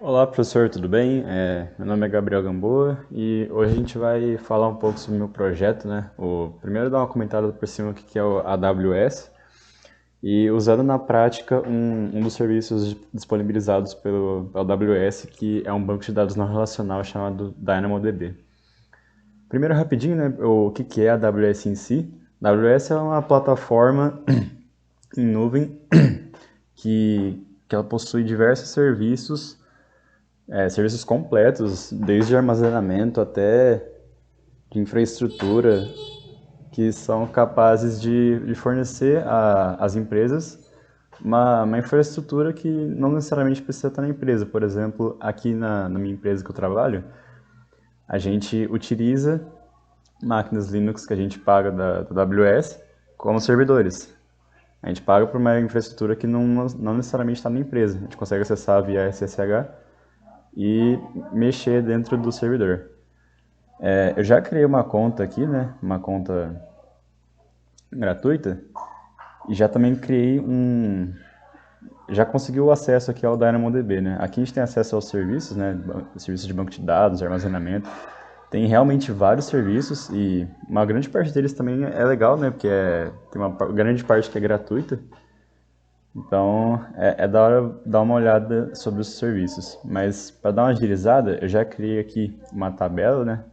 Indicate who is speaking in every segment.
Speaker 1: Olá, professor, tudo bem? Meu nome é Gabriel Gamboa e hoje a gente vai falar um pouco sobre o meu projeto, né? Primeiro dar uma comentada por cima do que é o AWS e usando na prática um dos serviços disponibilizados pelo AWS, que é um banco de dados não relacional chamado DynamoDB. Primeiro, rapidinho, né? O que é a AWS em si? A AWS é uma plataforma em nuvem que ela possui diversos serviços completos, desde armazenamento até de infraestrutura, que são capazes de fornecer às empresas uma infraestrutura que não necessariamente precisa estar na empresa. Por exemplo, aqui na minha empresa que eu trabalho, a gente utiliza máquinas Linux que a gente paga da AWS como servidores. A gente paga por uma infraestrutura que não necessariamente está na empresa. A gente consegue acessar via SSH e mexer dentro do servidor. Eu já criei uma conta aqui, né? Uma conta gratuita. E já também criei Já consegui o acesso aqui ao DynamoDB, né? Aqui a gente tem acesso aos serviços, né? Serviços de banco de dados, armazenamento. Tem realmente vários serviços e uma grande parte deles também é legal, né? Porque tem uma grande parte que é gratuita. Então é da hora dar uma olhada sobre os serviços. Mas para dar uma agilizada, eu já criei aqui uma tabela, né?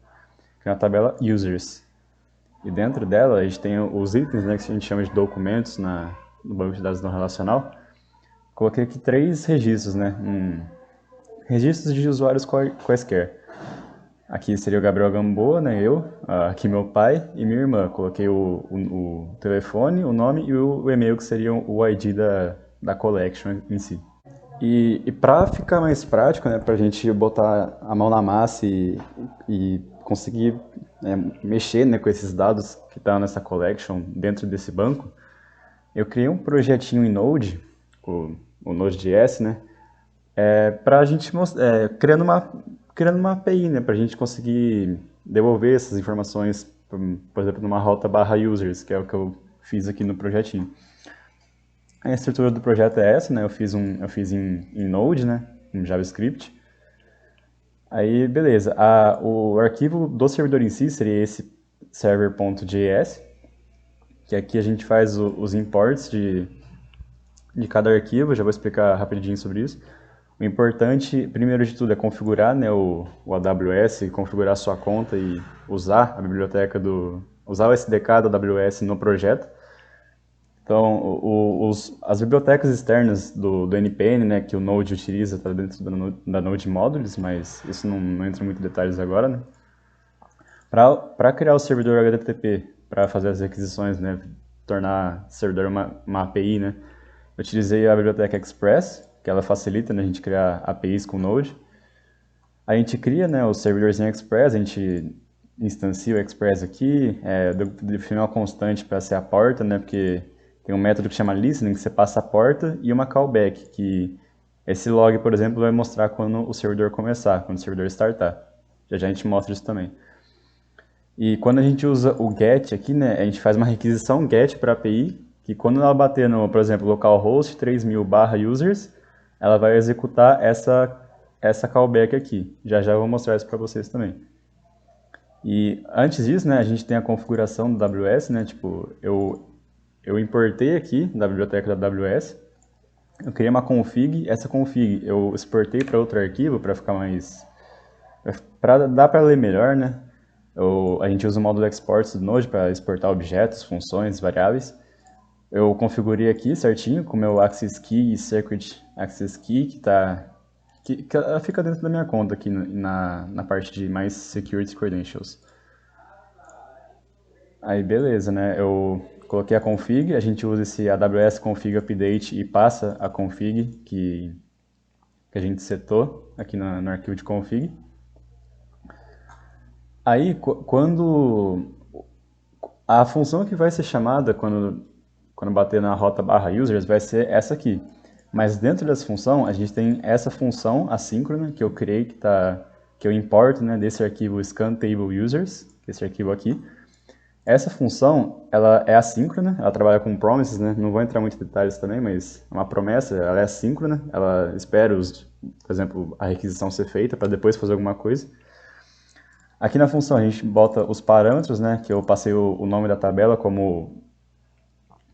Speaker 1: Que é uma tabela Users. E dentro dela a gente tem os itens, né, que a gente chama de documentos no banco de dados não relacional. Coloquei aqui três registros, né? Registros de usuários quaisquer. Aqui seria o Gabriel Gamboa, né? Aqui meu pai e minha irmã. Coloquei o telefone, o nome e o e-mail, que seriam o ID da collection em si. E para ficar mais prático, né, para a gente botar a mão na massa e conseguir mexer, né, com esses dados que estão nessa collection dentro desse banco, eu criei um projetinho em Node, o Node.js, né, para a gente criando uma API, né, para a gente conseguir devolver essas informações, por exemplo, numa rota barra users, que é o que eu fiz aqui no projetinho. A estrutura do projeto é essa, né? Eu fiz em Node, né? Em JavaScript. Aí, beleza. O arquivo do servidor em si seria esse server.js, que aqui a gente faz os imports de cada arquivo. Já vou explicar rapidinho sobre isso. O importante, primeiro de tudo, é configurar, né, o AWS, configurar a sua conta e usar a biblioteca usar o SDK da AWS no projeto. Então, as bibliotecas externas do NPM, né, que o Node utiliza, está dentro da Node Modules, mas isso não entra muito em detalhes agora, né? Para criar o servidor HTTP, para fazer as requisições, né, tornar o servidor uma API, né, eu utilizei a biblioteca Express, que ela facilita, né, a gente criar APIs com Node. A gente cria, né, o servidorzinho Express, a gente instancia o Express aqui, define uma constante para ser a porta, né, porque tem um método que chama listening, que você passa a porta, e uma callback, que esse log, por exemplo, vai mostrar quando o servidor começar, quando o servidor startar. Já a gente mostra isso também. E quando a gente usa o get aqui, né, a gente faz uma requisição get para a API, que quando ela bater no, por exemplo, localhost 3000/users, ela vai executar essa callback aqui. Já eu vou mostrar isso para vocês também. E antes disso, né, a gente tem a configuração do AWS, né, tipo, eu importei aqui da biblioteca da AWS, eu criei uma config, essa config eu exportei para outro arquivo para ficar mais... para dar para ler melhor, né? A gente usa o módulo export do Node para exportar objetos, funções, variáveis. Eu configurei aqui certinho com o meu access key e secret access key, que ela fica dentro da minha conta aqui na parte de mais security credentials. Aí beleza, né? Eu coloquei a config, a gente usa esse AWS config update e passa a config que a gente setou aqui no arquivo de config. Aí quando a função que vai ser chamada quando bater na rota barra users vai ser essa aqui. Mas dentro dessa função, a gente tem essa função assíncrona que eu criei, que eu importo, né, desse arquivo scanTableUsers, que é esse arquivo aqui. Essa função, ela é assíncrona, ela trabalha com promises, né? Não vou entrar muito em detalhes também, mas é uma promessa, ela é assíncrona, ela espera por exemplo, a requisição ser feita para depois fazer alguma coisa. Aqui na função a gente bota os parâmetros, né, que eu passei o nome da tabela como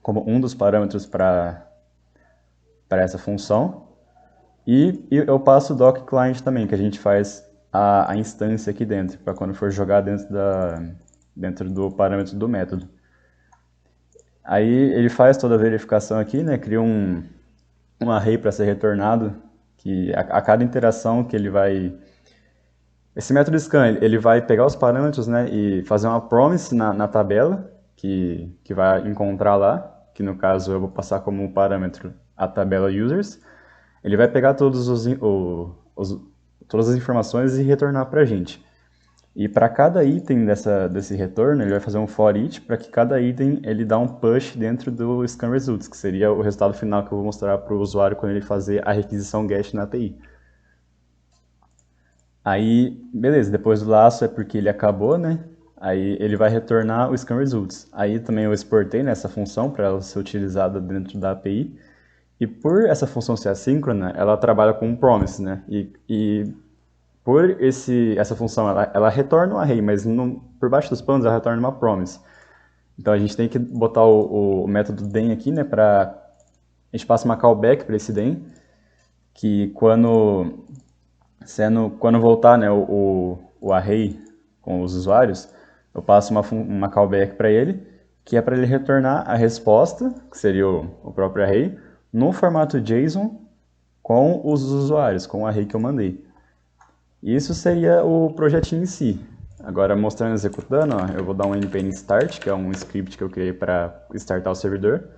Speaker 1: um dos parâmetros para essa função. E eu passo o doc client também, que a gente faz a instância aqui dentro, para quando for jogar dentro do parâmetro do método. Aí ele faz toda a verificação aqui, né, cria um array para ser retornado, que a cada interação que ele vai... Esse método scan, ele vai pegar os parâmetros, né, e fazer uma promise na tabela, que vai encontrar lá, que no caso eu vou passar como parâmetro a tabela users. Ele vai pegar todas as informações e retornar para a gente. E para cada item desse retorno, ele vai fazer um for each, para que cada item ele dá um push dentro do scan results, que seria o resultado final que eu vou mostrar para o usuário quando ele fazer a requisição GET na API. Aí, beleza, depois do laço é porque ele acabou, né? Aí ele vai retornar o scan results. Aí também eu exportei nessa função para ela ser utilizada dentro da API. E por essa função ser assíncrona, ela trabalha com um promise, né? E por essa função, ela retorna um array, mas por baixo dos panos ela retorna uma promise. Então a gente tem que botar o método den aqui, né? A gente passa uma callback para esse den, que quando voltar, né, o array com os usuários, eu passo uma callback para ele, que é para ele retornar a resposta, que seria o próprio array, no formato JSON com os usuários, com o array que eu mandei. Isso seria o projetinho em si. Agora, mostrando executando, ó, eu vou dar um npm start, que é um script que eu criei para startar o servidor.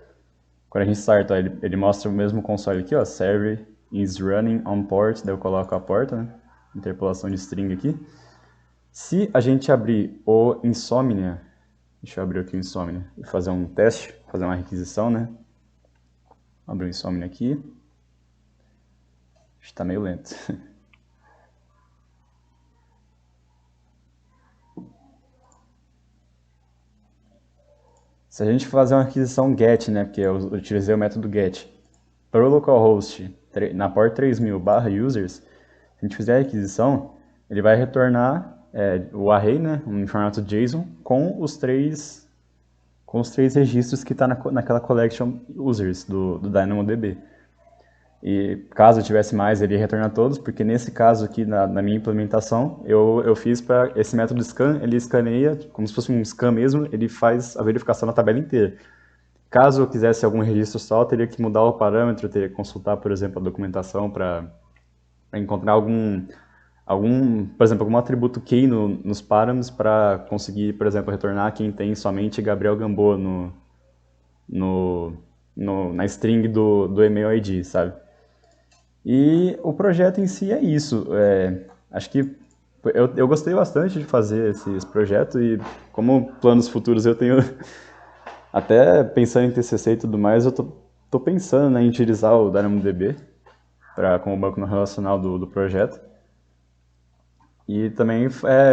Speaker 1: Quando a gente starta, ele mostra o mesmo console aqui, ó, server is running on port, daí eu coloco a porta, né? Interpolação de string aqui. Se a gente abrir o Insomnia, deixa eu abrir aqui o Insomnia e fazer um teste, fazer uma requisição, né? Abrir o Insomnia aqui. Está meio lento. Se a gente fazer uma requisição GET, né, porque eu utilizei o método GET, para o localhost na porta 3000/users, se a gente fizer a requisição, ele vai retornar o array, né, em formato JSON, com os três registros que está naquela collection users do DynamoDB. E caso tivesse mais, ele ia retornar todos, porque nesse caso aqui, na minha implementação, eu fiz para esse método scan, ele escaneia, como se fosse um scan mesmo, ele faz a verificação na tabela inteira. Caso eu quisesse algum registro só, eu teria que mudar o parâmetro, eu teria que consultar, por exemplo, a documentação para encontrar por exemplo, algum atributo key nos parâmetros para conseguir, por exemplo, retornar quem tem somente Gabriel Gamboa na string do e-mail ID, sabe? E o projeto em si é isso. Acho que eu gostei bastante de fazer esse projeto e como planos futuros eu tenho, até pensando em TCC e tudo mais, eu tô pensando, né, em utilizar o DynamoDB como banco não relacional do projeto. E também,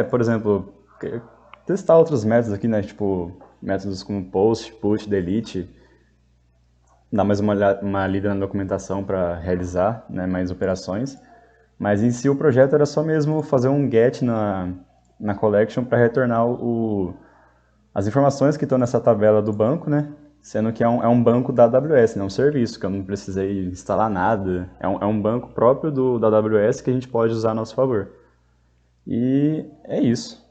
Speaker 1: por exemplo, testar outros métodos aqui, né, tipo métodos como post, push, delete, dar mais uma lida na documentação para realizar, né, mais operações. Mas em si o projeto era só mesmo fazer um get na collection para retornar as informações que estão nessa tabela do banco, né? Sendo que é um banco da AWS, não um serviço, que eu não precisei instalar nada. É um banco próprio da AWS que a gente pode usar a nosso favor. E é isso.